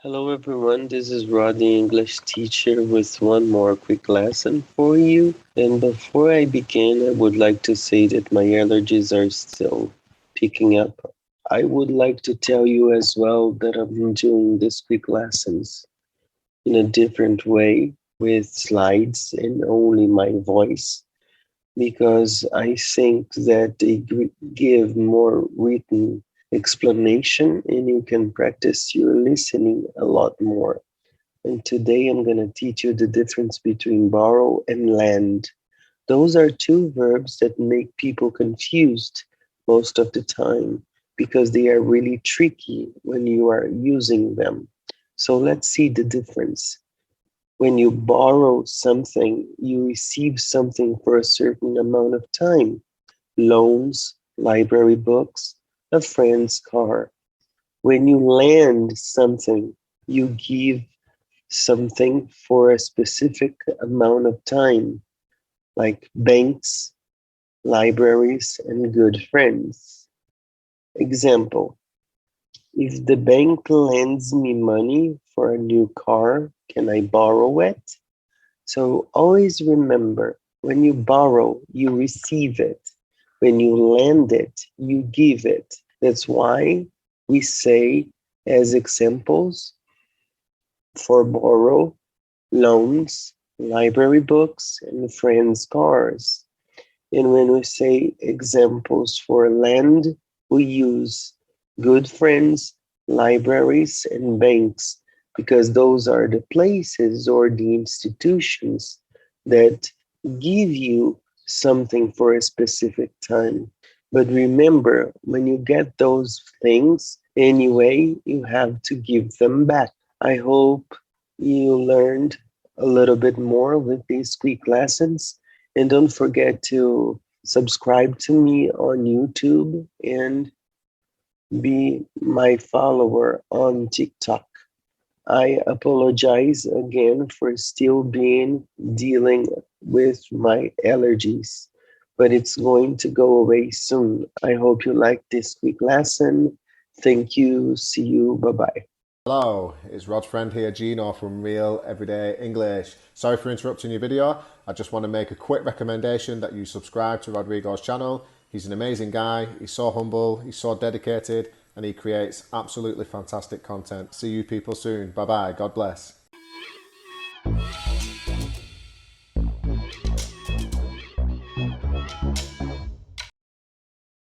Hello everyone, this is Rod, the English teacher, with one more quick lesson for you. And before I begin, I would like to say that my allergies are still picking up. I would like to tell you as well that I'm doing these quick lessons in a different way with slides and only my voice because I think that they give more written explanation and you can practice your listening a lot more. And today I'm going to teach you the difference between borrow and lend. Those are two verbs that make people confused most of the time because they are really tricky when you are using them. So let's see the difference. When you borrow something, you receive something for a certain amount of time. Loans, library books, a friend's car. When you lend something, you give something for a specific amount of time, like banks, libraries, and good friends. Example: if the bank lends me money for a new car, can I borrow it? So always remember, when you borrow, you receive it. When you lend it, you give it. That's why we say, as examples, for borrow, loans, library books, and friends' cars. And when we say examples for lend, we use good friends, libraries, and banks because those are the places or the institutions that give you something for a specific time. But remember, when you get those things, anyway, you have to give them back. I hope you learned a little bit more with these quick lessons. And don't forget to subscribe to me on YouTube and be my follower on TikTok. I apologize again for still being dealing with my allergies, but it's going to go away soon. I hope you like this quick lesson. Thank you. See you. Bye bye. Hello, it's Rod's friend here, Gino from Real Everyday English. Sorry for interrupting your video. I just want to make a quick recommendation that you subscribe to Rodrigo's channel. He's an amazing guy, he's so humble, he's so dedicated, and he creates absolutely fantastic content. See you people soon. Bye bye. God bless.